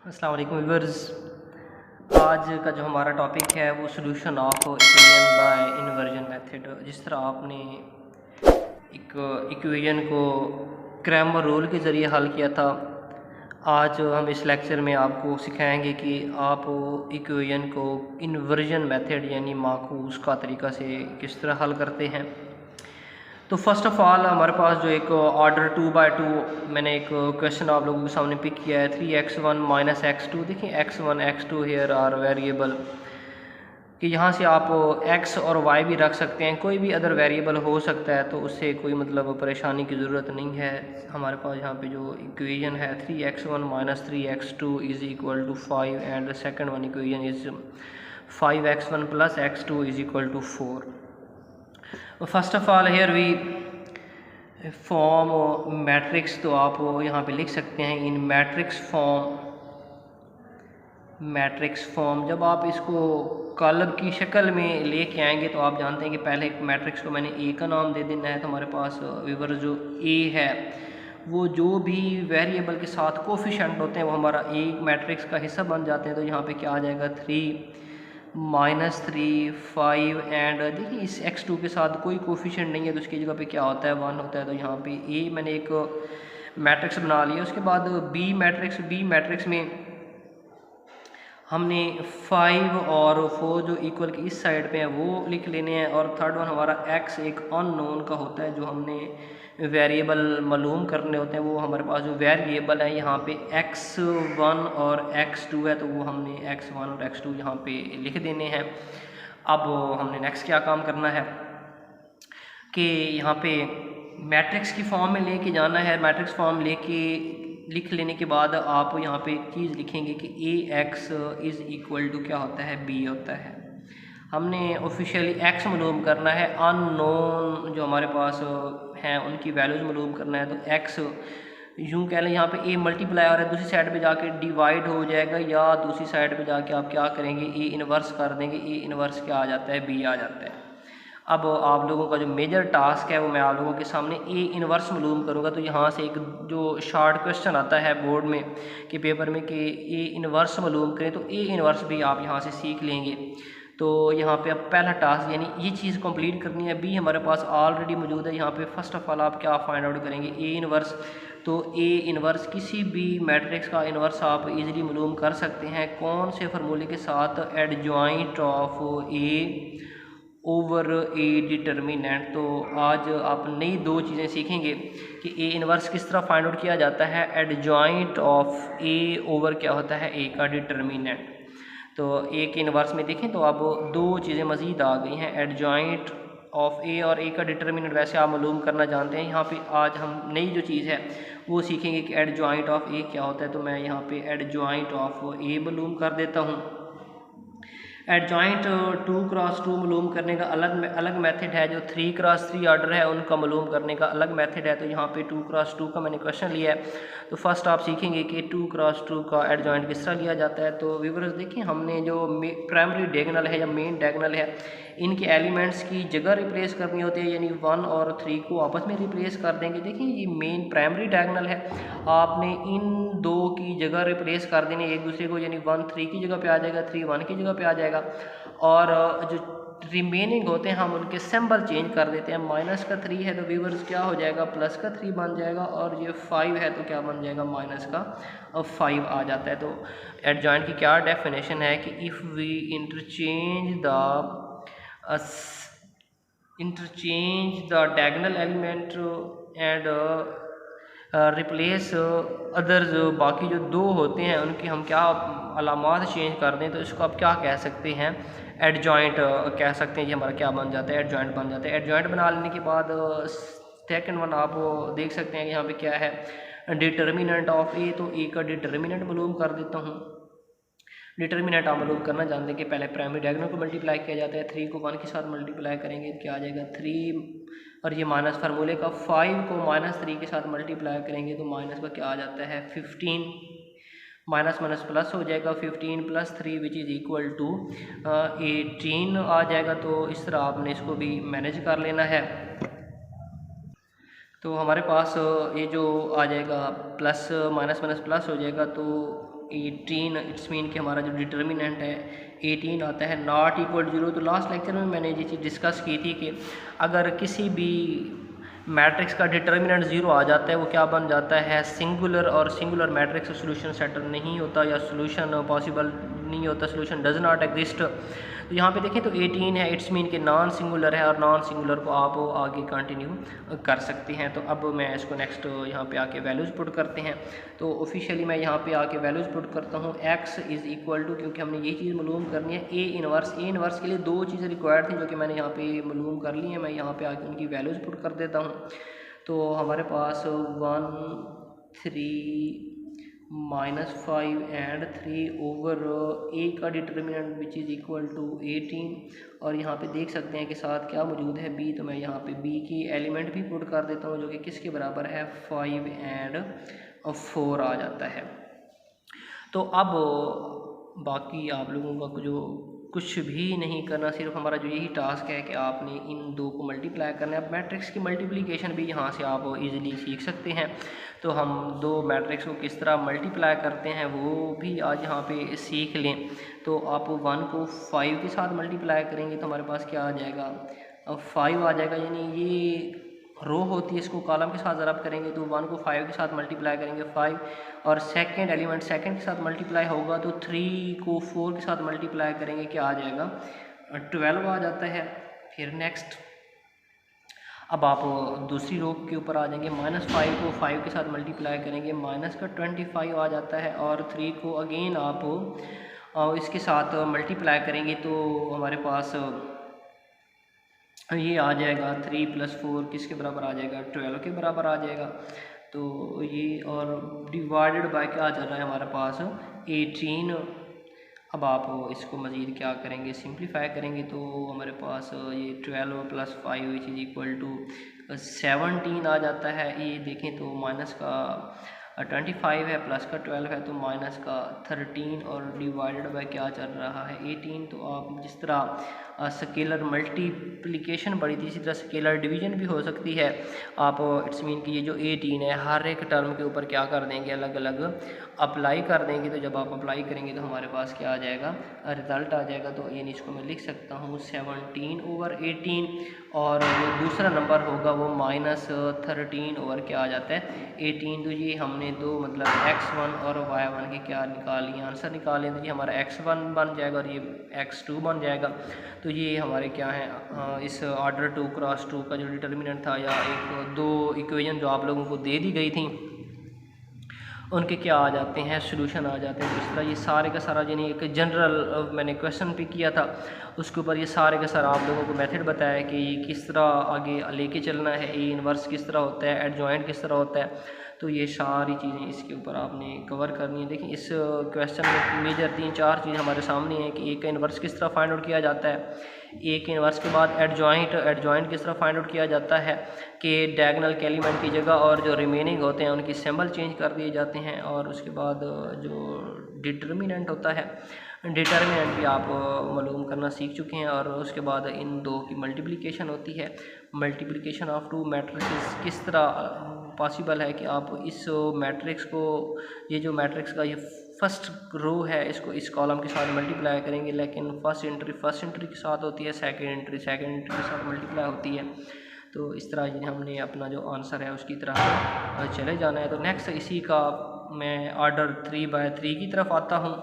अस्सलाम वालेकुम व्यूअर्स। आज का जो हमारा टॉपिक है वो solution of equation by inversion method. जिस तरह आपने एक इक्वेशन को क्रैमर रूल के ज़रिए हल किया था, आज हम इस लेक्चर में आपको सिखाएंगे कि आप इक्वेशन को इन्वर्जन मेथड यानी माखूस का तरीक़ा से किस तरह हल करते हैं। तो फर्स्ट ऑफ़ ऑल हमारे पास जो एक ऑर्डर 2/2 मैंने एक क्वेश्चन आप लोगों के सामने पिक किया है 3x1 माइनस x2। देखिए x1 x2 hair are variable कि यहाँ से आप x और y भी रख सकते हैं, कोई भी अदर वेरिएबल हो सकता है, तो उससे कोई मतलब परेशानी की ज़रूरत नहीं है। हमारे पास यहाँ पे जो इक्वेशन है 3x1 minus 3x2 is equal to 5 and the second one equation is 5x1 plus x2 is equal to 4। First of all here we form matrix, तो आप यहाँ पे लिख सकते हैं इन मैट्रिक्स फॉर्म। जब आप इसको कॉलम की शक्ल में लेके आएंगे तो आप जानते हैं कि पहले एक मैट्रिक्स को मैंने ए का नाम दे देना है। तो हमारे पास व्यूअर्स जो ए है वो जो भी वेरिएबल के साथ कोफिशिएंट होते हैं वो हमारा एक मैट्रिक्स का हिस्सा बन जाते हैं। तो यहाँ पे क्या आ जाएगा 3 माइनस 3 5 एंड देखिए इस x2 के साथ कोई कोफिशिएंट नहीं है तो उसकी जगह पे क्या होता है 1 होता है। तो यहाँ पे ए मैंने एक मैट्रिक्स बना लिया। उसके बाद बी मैट्रिक्स में हमने 5 और 4 जो इक्वल की इस साइड पे हैं वो लिख लेने हैं, और थर्ड वन हमारा x एक अननोन का होता है जो हमने वेरिएबल मालूम करने होते हैं। वो हमारे पास जो वेरिएबल है यहाँ पे x1 और x2 है, तो वो हमने x1 और x2 यहाँ पे लिख देने हैं। अब हमने नेक्स्ट क्या काम करना है कि यहाँ पे मैट्रिक्स की फॉर्म में लेके जाना है। मैट्रिक्स फॉर्म लिख लेने के बाद आप यहाँ पे एक चीज़ लिखेंगे कि ax इज़ इक्वल टू क्या होता है, b होता है। हमने ऑफिशियली x मालूम करना है, अननोन जो हमारे पास हैं उनकी वैल्यूज़ मालूम करना है। तो x यूँ कह लें यहाँ पे a मल्टीप्लाई है, दूसरी साइड पे जाके डिवाइड हो जाएगा, या दूसरी साइड पे जाके आप क्या करेंगे a इन्वर्स कर देंगे। a इन्वर्स क्या आ जाता है, b आ जाता है। अब आप लोगों का जो मेजर टास्क है वो मैं आप लोगों के सामने ए इन्वर्स मालूम करूँगा। तो यहाँ से एक जो शॉर्ट क्वेश्चन आता है बोर्ड में कि पेपर में कि ए इन्वर्स मालूम करें, तो ए इन्वर्स भी आप यहाँ से सीख लेंगे। तो यहाँ पे अब पहला टास्क यानी ये चीज़ कंप्लीट करनी है। बी हमारे पास ऑलरेडी मौजूद है। यहाँ पे फर्स्ट ऑफ ऑल आप क्या फाइंड आउट करेंगे, ए इन्वर्स। तो ए इन्वर्स किसी भी मैट्रिक्स का इन्वर्स आप इजीली मालूम कर सकते हैं। कौन से फार्मूले के साथ, adjoint of A over A determinant. तो आज आप नई दो चीज़ें सीखेंगे कि ए इन्वर्स किस तरह फाइंड आउट किया जाता है, एडजॉइंट ऑफ ए ओवर क्या होता है, ए का डिटर्मिनेंट। तो ए के इन्वर्स में देखें तो अब दो चीज़ें मज़ीद आ गई हैं, एडजॉइंट ऑफ ए और ए का डिटर्मिनेंट वैसे आप मालूम करना जानते हैं। यहाँ पे आज हम नई जो चीज़ है वो सीखेंगे कि एडजॉइंट ऑफ ए क्या होता है। तो मैं यहाँ पे एडजॉइंट ऑफ ए मालूम कर देता हूँ। एडजॉइंट 2x2 मालूम करने का अलग मेथड है, जो 3x3 ऑर्डर है उनका मालूम करने का अलग मेथड है। तो यहाँ पे 2x2 का मैंने क्वेश्चन लिया है। तो फर्स्ट आप सीखेंगे कि 2x2 का एडजॉइंट किस तरह लिया जाता है। तो व्यूअर्स देखिए, हमने जो प्राइमरी डायगोनल है या मेन डायगोनल है, इनके एलिमेंट्स की जगह रिप्लेस करनी होती है, यानी 1 और 3 को आपस में रिप्लेस कर देंगे। देखिए ये मेन प्राइमरी डायगोनल है, आपने इन दो की जगह रिप्लेस कर देनी एक दूसरे को, यानी 1 3 की जगह पे आ जाएगा, 3 1 की जगह पे आ जाएगा। और जो रिमेनिंग होते हैं हम उनके सिंबल चेंज कर देते हैं। माइनस का 3 है तो व्यूअर्स क्या हो जाएगा, प्लस का 3 बन जाएगा, और ये 5 है तो क्या बन जाएगा, माइनस का 5 आ जाता है। तो एडजॉइंट की क्या डेफिनेशन है कि if we interchange the diagonal element and replace others, बाकी जो दो होते हैं उनकी हम क्या अलामात चेंज कर दें, तो इसको आप क्या कह सकते हैं, एडजॉइंट कह सकते हैं। ये हमारा क्या बन जाता है, एडजॉइंट बन जाता है। एडजॉइंट बना लेने के बाद सेकंड वन आप देख सकते हैं कि यहाँ पे क्या है, डिटर्मिनेंट ऑफ ए। तो ए का डिटर्मिनेंट मालूम कर देता हूँ। डिटर्मिनेंट आप मालूम करना जानते हैं कि पहले प्राइमरी डायगोनल को मल्टीप्लाई किया जाता है, 3 को 1 के साथ मल्टीप्लाई करेंगे क्या आ जाएगा 3, और ये माइनस फार्मूले का 5 को -3 के साथ मल्टीप्लाई करेंगे तो माइनस का क्या आ जाता है 15, माइनस माइनस प्लस हो जाएगा 15 + 3 विच इज़ इक्वल टू 18 आ जाएगा। तो इस तरह आपने इसको भी मैनेज कर लेना है। तो हमारे पास ये जो आ जाएगा प्लस माइनस माइनस प्लस हो जाएगा, तो 18, इट्स मीन कि हमारा जो डिटर्मिनेंट है 18 आता है, नॉट इक्वल 0। तो लास्ट लेक्चर में मैंने ये चीज़ डिस्कस की थी कि अगर किसी भी मैट्रिक्स का डिटर्मिनेंट 0 आ जाता है वो क्या बन जाता है, सिंगुलर, और सिंगुलर मैट्रिक्स का सोल्यूशन सेटल नहीं होता या सोल्यूशन पॉसिबल नहीं होता, सोल्यूशन डज नॉट एग्जिस्ट। तो यहाँ पे देखें तो 18 है, इट्स मीन कि नॉन सिंगुलर है, और नॉन सिंगुलर को आप आगे कंटिन्यू कर सकते हैं। तो अब मैं इसको नेक्स्ट यहाँ पे आके वैल्यूज़ पुट करते हैं। तो ऑफिशियली मैं यहाँ पे आके वैल्यूज़ पुट करता हूँ। x इज़ इक्वल टू, क्योंकि हमने ये चीज़ मालूम करनी है, ए इनवर्स के लिए दो चीज़ें रिक्वायर्ड थी जो कि मैंने यहाँ पे मालूम कर ली हैं। मैं यहाँ पे आके उनकी वैल्यूज़ पुट कर देता हूँ। तो हमारे पास 1 3 -5 एंड 3 ओवर ए का determinant which is equal to 18, और यहाँ पे देख सकते हैं कि साथ क्या मौजूद है, बी। तो मैं यहाँ पे बी की एलिमेंट भी पुट कर देता हूँ जो कि किसके बराबर है, 5 एंड 4 आ जाता है। तो अब बाकी आप लोगों का जो कुछ भी नहीं करना, सिर्फ हमारा जो यही टास्क है कि आपने इन दो को मल्टीप्लाई करना है। अब मैट्रिक्स की मल्टीप्लिकेशन भी यहाँ से आप इजीली सीख सकते हैं। तो हम दो मैट्रिक्स को किस तरह मल्टीप्लाई करते हैं वो भी आज यहाँ पे सीख लें। तो आप 1 को 5 के साथ मल्टीप्लाई करेंगे तो हमारे पास क्या आ जाएगा, 5 आ जाएगा। यानी ये रो होती है, इसको कॉलम के साथ ज़रब करेंगे तो 1 को 5 के साथ मल्टीप्लाई करेंगे 5, और सेकंड एलिमेंट सेकंड के साथ मल्टीप्लाई होगा तो 3 को 4 के साथ मल्टीप्लाई करेंगे, क्या आ जाएगा, 12 आ जाता है। फिर नेक्स्ट अब आप दूसरी रो के ऊपर आ जाएंगे, -5 को 5 के साथ मल्टीप्लाई करेंगे, माइनस का 25 आ जाता है, और 3 को अगेन आप इसके साथ मल्टीप्लाई करेंगे तो हमारे पास ये आ जाएगा 3 + 4 किसके बराबर आ जाएगा, 12 के बराबर आ जाएगा। तो ये और डिवाइडेड बाय क्या चल रहा है हमारे पास, 18। अब आप इसको मज़ीद क्या करेंगे, सिंप्लीफाई करेंगे तो हमारे पास ये 12 + 5 विच इज़ इक्वल टू 17 आ जाता है। ये देखें तो माइनस का 25 है, प्लस का 12 है, तो माइनस का 13, और डिवाइडेड बाय क्या चल रहा है, 18। तो आप जिस तरह स्केलर मल्टीप्लिकेशन बढ़ी थी, इसी तरह स्केलर डिवीज़न भी हो सकती है। आप इट्स मीन कि ये जो 18 है हर एक टर्म के ऊपर क्या कर देंगे, अलग अलग अप्लाई कर देंगे। तो जब आप अप्लाई करेंगे तो हमारे पास क्या आ जाएगा, रिज़ल्ट आ जाएगा। तो यानी इसको मैं लिख सकता हूँ 17/18, और जो दूसरा नंबर होगा वो -13 ओवर क्या आ जाता है, 18। तो ये हमने दो मतलब x1 और y1 के क्या निकाल लिए, आंसर निकाल लें। तो ये हमारा x1 बन जाएगा और ये x2 बन जाएगा। तो ये हमारे क्या है, इस ऑर्डर 2 क्रॉस 2 का जो डिटर्मिनेंट था, या एक दो इक्वेशन जो आप लोगों को दे दी गई थी उनके क्या आ जाते हैं, सोल्यूशन आ जाते हैं। तो इस तरह ये सारे का सारा, यानी एक जनरल मैंने क्वेश्चन पिक किया था, उसके ऊपर ये सारे का सारा आप लोगों को मेथड बताया कि ये किस तरह आगे लेके चलना है, ए इनवर्स किस तरह होता है, एडजॉइंट किस तरह होता है। तो ये सारी चीज़ें इसके ऊपर आपने कवर करनी है। देखिए इस क्वेश्चन में मेजर 3-4 चीज़ हमारे सामने है कि ए का इनवर्स किस तरह फाइंड आउट किया जाता है, ए के इनवर्स के बाद एडजॉइंट किस तरह फाइंड आउट किया जाता है कि डायगोनल के एलिमेंट की जगह और जो रिमेनिंग होते हैं उनकी सिंबल चेंज कर दिए जाते हैं, और उसके बाद जो डिटर्मिनेंट होता है, डिटर्मिनेंट भी आप मालूम करना सीख चुके हैं। और उसके बाद इन दो की मल्टीप्लिकेशन होती है, मल्टीप्लिकेशन ऑफ टू मैट्रिक्स किस तरह पॉसिबल है कि आप इस मैट्रिक्स को, ये जो मैट्रिक्स का ये फर्स्ट रो है, इसको इस कॉलम के साथ मल्टीप्लाई करेंगे, लेकिन फर्स्ट एंट्री के साथ होती है, सेकंड एंट्री के साथ मल्टीप्लाई होती है। तो इस तरह हमने अपना जो आंसर है उसकी तरह चले जाना है। तो नेक्स्ट इसी का मैं ऑर्डर 3/3 की तरफ आता हूँ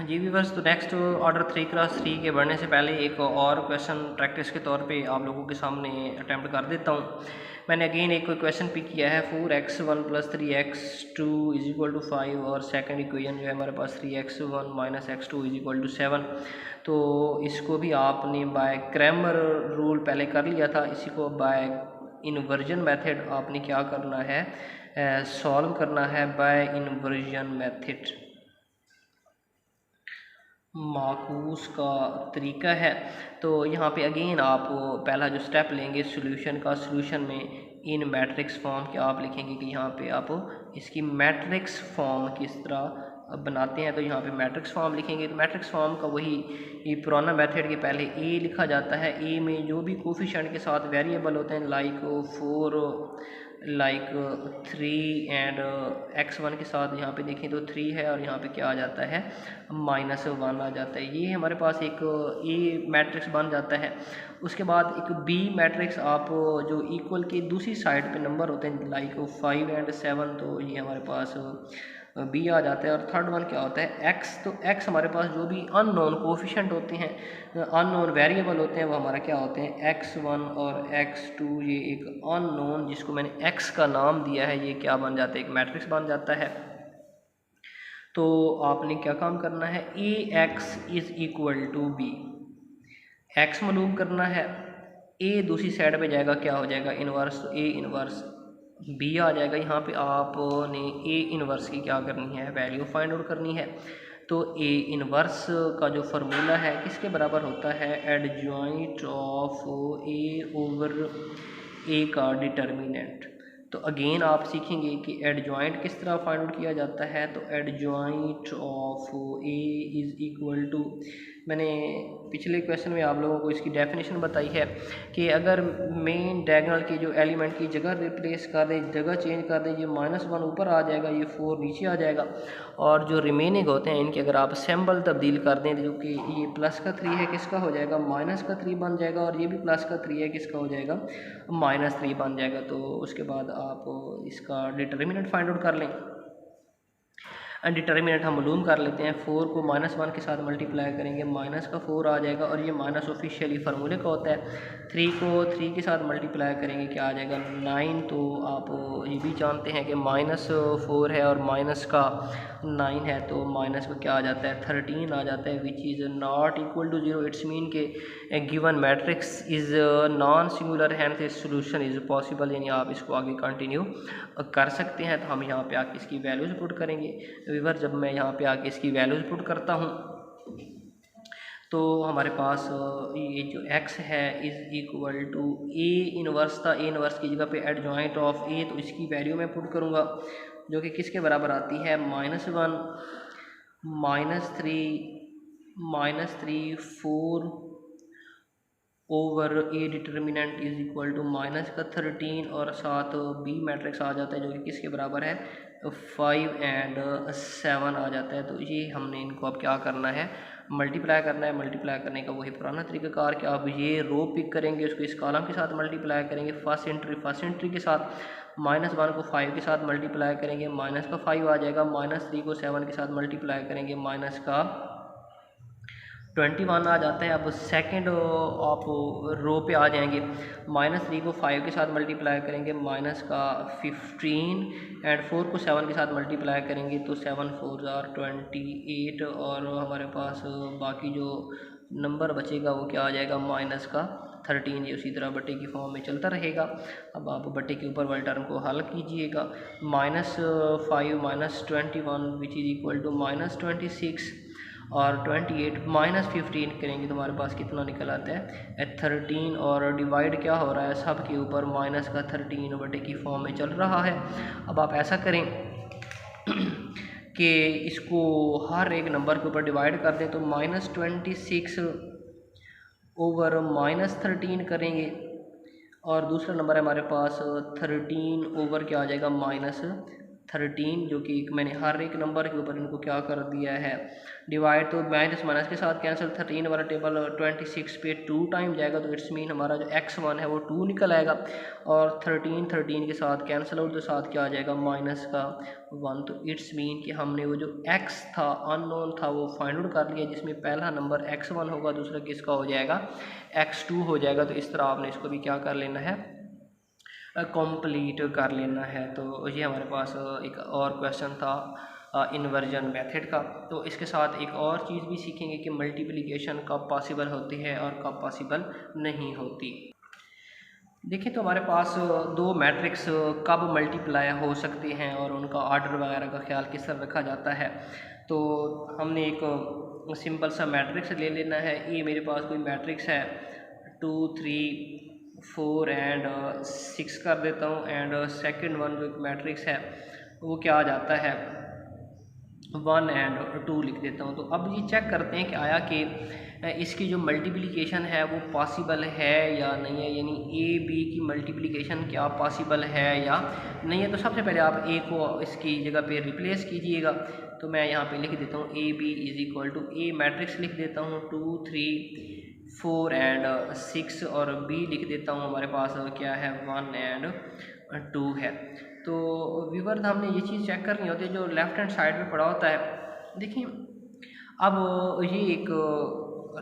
जी व्यूअर्स। तो नेक्स्ट ऑर्डर 3 क्रॉस 3 के बढ़ने से पहले एक और क्वेश्चन प्रैक्टिस के तौर पे आप लोगों के सामने अटैम्प्ट कर देता हूँ। मैंने अगेन एक क्वेश्चन पिक किया है, 4x1 + 3x2 = 5, और सेकंड इक्वेशन जो है हमारे पास 3x1 - x2 = 7। तो इसको भी आपने बाय क्रैमर रूल पहले कर लिया था, इसी को बाय इन्वर्जन मेथड आपने क्या करना है, सॉल्व करना है बाय इन्वर्जन मेथड। माकूस का तरीका है। तो यहाँ पे अगेन आप पहला जो स्टेप लेंगे सॉल्यूशन का, सॉल्यूशन में इन मैट्रिक्स फॉर्म के आप लिखेंगे कि यहाँ पे आप इसकी मैट्रिक्स फॉर्म किस तरह बनाते हैं। तो यहाँ पे मैट्रिक्स फॉर्म लिखेंगे। तो मैट्रिक्स फॉर्म का वही ये पुराना मेथड के पहले ए लिखा जाता है, ए में जो भी कोफिशिएंट के साथ वेरिएबल होते हैं लाइक 4 लाइक 3 एंड x1 के साथ यहाँ पे देखें तो 3 है और यहाँ पे क्या आ जाता है -1 आ जाता है। ये हमारे पास एक ए मैट्रिक्स बन जाता है। उसके बाद एक बी मैट्रिक्स आप जो इक्वल के दूसरी साइड पे नंबर होते हैं लाइक 5 एंड 7, तो ये हमारे पास बी आ जाता है। और थर्ड वन क्या होता है एक्स, तो एक्स हमारे पास जो भी अननोन कोफिशेंट होते हैं, अननोन वेरिएबल होते हैं, वो हमारा क्या होते हैं x1 और x2। ये एक अननोन जिसको मैंने x का नाम दिया है, ये क्या बन जाता है, एक मैट्रिक्स बन जाता है। तो आपने क्या काम करना है, A X is equal to B, X मालूम करना है, ए दूसरी साइड पे जाएगा क्या हो जाएगा इनवर्स, तो ए इनवर्स बी आ जाएगा। यहाँ पे आपने ए इनवर्स की क्या करनी है, वैल्यू फाइंड आउट करनी है। तो ए इनवर्स का जो फार्मूला है किसके बराबर होता है, adjoint of A over A का डिटर्मिनेंट। तो अगेन आप सीखेंगे कि एडजॉइंट किस तरह फाइंड आउट किया जाता है। तो adjoint of A is equal to, मैंने पिछले क्वेश्चन में आप लोगों को इसकी डेफिनेशन बताई है कि अगर मेन डायगोनल की जो एलिमेंट की जगह रिप्लेस कर दें, जगह चेंज कर दें, ये -1 ऊपर आ जाएगा, ये 4 नीचे आ जाएगा, और जो रिमेनिंग होते हैं इनके अगर आप सिंबल तब्दील कर दें, जो कि ये +3 है किसका हो जाएगा, -3 बन जाएगा, और ये भी +3 है किसका हो जाएगा, -3 बन जाएगा। तो उसके बाद आप इसका डिटर्मिनेंट फाइंड आउट कर लें। डिटर्मिनेंट हम मालूम कर लेते हैं, 4 को -1 के साथ मल्टीप्लाई करेंगे, -4 आ जाएगा, और ये माइनस ऑफिशियली फार्मूले का होता है। 3 को 3 के साथ मल्टीप्लाई करेंगे क्या आ जाएगा 9। तो आप ये भी जानते हैं कि -4 है और माइनस का 9 है, तो माइनस का क्या आ जाता है 13 आ जाता है, which is not equal to 0। It's mean के given matrix is non singular, hence is solution is possible, यानी आप इसको आगे कंटिन्यू कर सकते हैं। तो हम यहाँ पे आके इसकी वैल्यूज़ पुट करेंगे। व्यूअर जब मैं यहाँ पे आके इसकी वैल्यूज़ पुट करता हूँ तो हमारे पास ये जो x है is equal to A inverse था, ए इनवर्स की जगह पे एडजॉइंट ऑफ ए, तो इसकी वैल्यू मैं पुट करूँगा जो कि किसके बराबर आती है -1 -3 4 over A determinant is equal to -13, और साथ बी मैट्रिक्स आ जाता है जो कि किसके बराबर है 5 एंड 7 आ जाता है। तो ये हमने इनको अब क्या करना है मल्टीप्लाई करना है। मल्टीप्लाई करने का वही पुराना तरीक़ाकार कि आप ये रो पिक करेंगे, उसको इस कॉलम के साथ मल्टीप्लाई करेंगे, फर्स्ट एंट्री के साथ, -1 को 5 के साथ मल्टीप्लाई करेंगे, माइनस का 5 आ जाएगा, -3 को 7 के साथ मल्टीप्लाई करेंगे, माइनस का 21 आ जाता है। अब सेकंड आप रो पे आ जाएंगे, -3 को 5 के साथ मल्टीप्लाई करेंगे, माइनस का 15 एंड 4 को 7 के साथ मल्टीप्लाई करेंगे, तो 7 4 आर 28, और हमारे पास बाकी जो नंबर बचेगा वो क्या आ जाएगा माइनस का 13। ये उसी तरह बट्टे की फॉर्म में चलता रहेगा। अब आप बट्टे के ऊपर वाले टर्म को हल कीजिएगा, -5 -21 विच इज़ इक्वल टू -26, और 28 -15 करेंगे तो हमारे पास कितना निकल आता है 13, और डिवाइड क्या हो रहा है सब के ऊपर माइनस का 13 बटे की फॉर्म में चल रहा है। अब आप ऐसा करें कि इसको हर एक नंबर के ऊपर डिवाइड कर दें, तो -26 ओवर -13 करेंगे, और दूसरा नंबर है हमारे पास 13 ओवर क्या आ जाएगा -13, जो कि मैंने हर एक नंबर के ऊपर इनको क्या कर दिया है डिवाइड। तो माइनस के साथ कैंसिल, 13 वाला टेबल 26 पे 2 टाइम जाएगा, तो इट्स मीन हमारा जो x1 है वो 2 निकल आएगा, और 13 के साथ कैंसिल आउट, तो साथ क्या आ जाएगा माइनस का 1। तो इट्स मीन कि हमने वो जो x था अननोन था वो फाइंड आउट कर लिया, जिसमें पहला नंबर x1 होगा, दूसरा किसका हो जाएगा x2 हो जाएगा। तो इस तरह आपने इसको भी क्या कर लेना है कंप्लीट कर लेना है। तो ये हमारे पास एक और क्वेश्चन था इन्वर्जन मेथड का। तो इसके साथ एक और चीज़ भी सीखेंगे कि मल्टीप्लिकेशन कब पॉसिबल होती है और कब पॉसिबल नहीं होती। देखिए तो हमारे पास दो मैट्रिक्स कब मल्टीप्लाई हो सकते हैं और उनका ऑर्डर वगैरह का ख्याल किस तरह रखा जाता है। तो हमने एक सिंपल सा मैट्रिक्स ले लेना है। ये मेरे पास कोई मैट्रिक्स है 2 3 4 एंड 6 कर देता हूँ, एंड सेकंड वन जो मैट्रिक्स है वो क्या आ जाता है 1 एंड 2 लिख देता हूँ। तो अब ये चेक करते हैं कि आया कि इसकी जो मल्टीप्लिकेशन है वो पॉसिबल है या नहीं है, यानी ए बी की मल्टीप्लिकेशन क्या पॉसिबल है या नहीं है। तो सबसे पहले आप ए को इसकी जगह पे रिप्लेस कीजिएगा। तो मैं यहाँ पे लिख देता हूँ A B is equal to A matrix लिख देता हूँ 2 3 4 एंड 6 और बी लिख देता हूँ हमारे पास क्या है 1 एंड 2 है। तो व्यूअर्स हमने ये चीज़ चेक करनी होती है जो लेफ्ट हैंड साइड पे पड़ा होता है। देखिए अब ये एक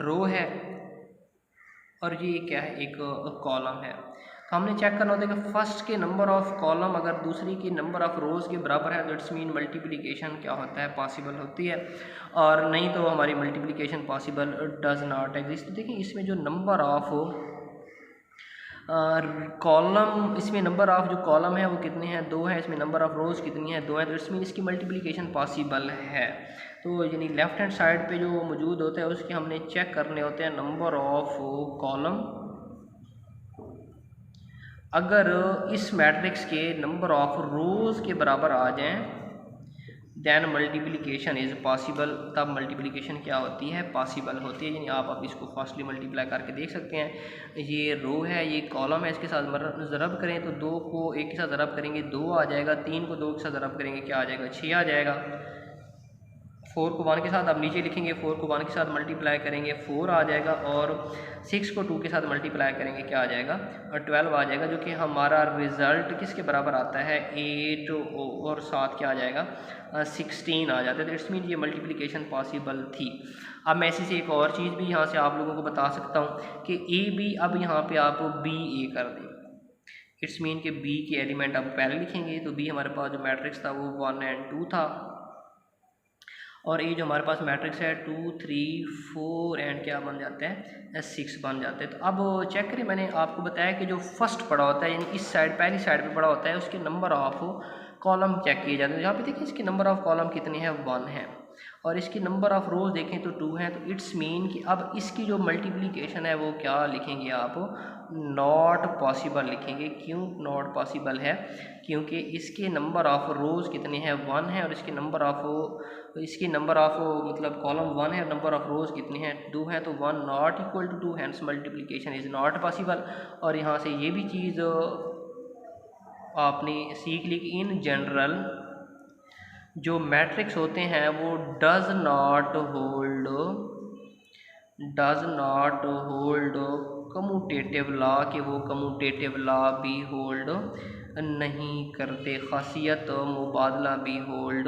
रो है और ये क्या है एक कॉलम है। तो हमने चेक करना होता है कि फर्स्ट के नंबर ऑफ कॉलम अगर दूसरी की नंबर ऑफ रोज़ के बराबर है तो इट्स मीन मल्टीप्लिकेशन क्या होता है पॉसिबल होती है, और नहीं तो हमारी multiplication possible does not exist. तो देखिए इसमें जो नंबर ऑफ कॉलम, इसमें नंबर ऑफ जो कॉलम है वो कितने हैं 2 है, इसमें नंबर ऑफ रोज़ कितनी है 2 है, तो इट्स मीन इसकी मल्टीप्लिकेशन पॉसिबल है। तो यानी लेफ्ट हैंड साइड पे जो मौजूद होता है उसके हमने चेक करने होते हैं नंबर ऑफ कॉलम। अगर इस मैट्रिक्स के नंबर ऑफ रोज़ के बराबर आ जाएं देन मल्टीप्लिकेशन इज़ पॉसिबल, तब मल्टीप्लिकेशन क्या होती है पॉसिबल होती है। यानी आप अब इसको फर्स्टली मल्टीप्लाई करके देख सकते हैं। ये रो है, ये कॉलम है, इसके साथ ज़रब करें तो 2 को 1 के साथ ज़रब करेंगे 2 आ जाएगा, 3 को 2 के साथ ज़रब करेंगे क्या आ जाएगा 6 आ जाएगा, 4 को 1 के साथ आप नीचे लिखेंगे 4 को 1 के साथ मल्टीप्लाई करेंगे 4 आ जाएगा, और 6 को 2 के साथ मल्टीप्लाई करेंगे क्या आ जाएगा और 12 आ जाएगा, जो कि हमारा रिज़ल्ट किसके बराबर आता है 8 और 7 क्या आ जाएगा 16 आ जाता है। तो इट्स मीन ये मल्टीप्लिकेशन पॉसिबल थी। अब मैं इसी से एक और चीज़ भी यहाँ से आप लोगों को बता सकता हूँ कि ए बी, अब यहाँ पे आप बी ए कर दें, इट्स मीन कि बी के एलिमेंट आप पहले लिखेंगे तो बी हमारे पास जो मैट्रिक्स था वो 1 एंड 2 था, और ये जो हमारे पास मैट्रिक्स है 2 3 4 एंड क्या बन जाते हैं 6 बन जाते हैं। तो अब चेक करें, मैंने आपको बताया कि जो फर्स्ट पड़ा होता है यानी इस साइड पहली साइड पे पड़ा होता है उसके नंबर ऑफ कॉलम चेक किए जाते हैं। यहाँ पे देखिए इसके नंबर ऑफ कॉलम कितने हैं 1 है, और इसकी नंबर ऑफ रोज़ देखें तो 2 हैं। तो इट्स मीन कि अब इसकी जो मल्टीप्लिकेशन है वो क्या लिखेंगे आप नॉट पॉसिबल लिखेंगे। क्यों नॉट पॉसिबल है? क्योंकि इसके नंबर ऑफ रोज़ कितने हैं 1 है, और इसके नंबर ऑफ मतलब कॉलम 1 है, नंबर ऑफ रोज़ कितने हैं 2 हैं, तो 1 not equal to 2 hence multiplication is not possible. और यहाँ से ये भी चीज़ आपने सीख ली कि इन जनरल जो मैट्रिक्स होते हैं वो does not hold commutative law, कि वो कम्यूटेटिव लॉ भी होल्ड नहीं करते, खासियत मुबादला भी होल्ड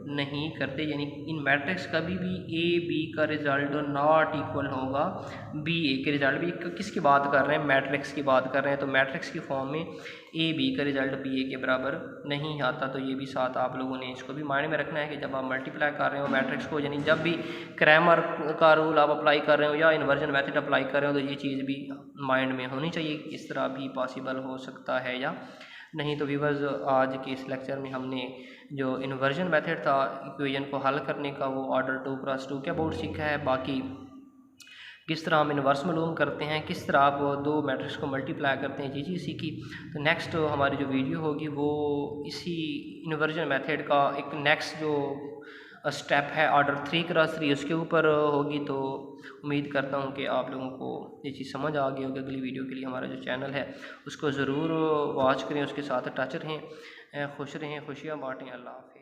नहीं करते। यानी इन मैट्रिक्स कभी भी ए बी का रिज़ल्ट नॉट इक्वल होगा बी ए के रिज़ल्ट। भी किसकी बात कर रहे हैं? मैट्रिक्स की बात कर रहे हैं। तो मैट्रिक्स की फॉर्म में ए बी का रिज़ल्ट बी ए के बराबर नहीं आता। तो ये भी साथ आप लोगों ने इसको भी माइंड में रखना है कि जब आप मल्टीप्लाई कर रहे हो मैट्रिक्स को, यानी जब भी क्रैमर का रूल आप अप्लाई कर रहे हो या इन्वर्जन मेथड अप्लाई कर रहे हो, तो ये चीज़ भी माइंड में होनी चाहिए कि इस तरह भी पॉसिबल हो सकता है या नहीं। तो व्यूअर्स आज के इस लेक्चर में हमने जो इन्वर्जन मेथड था इक्वेशन को हल करने का वो ऑर्डर 2x2 के अबाउट सीखा है। बाकी किस तरह हम इन्वर्स मालूम करते हैं, किस तरह आप 2 मैट्रिक्स को मल्टीप्लाई करते हैं, ये चीज़ सीखी। तो नेक्स्ट हमारी जो वीडियो होगी वो इसी इन्वर्जन मेथड का एक नेक्स्ट जो स्टेप है ऑर्डर 3x3 उसके ऊपर होगी। तो उम्मीद करता हूँ कि आप लोगों को ये चीज़ समझ आ गई होगी। अगली वीडियो के लिए हमारा जो चैनल है उसको ज़रूर वॉच करें, उसके साथ टच रहें, खुश रहें, खुशियाँ बाँटें। अल्लाह हाफ़िज़।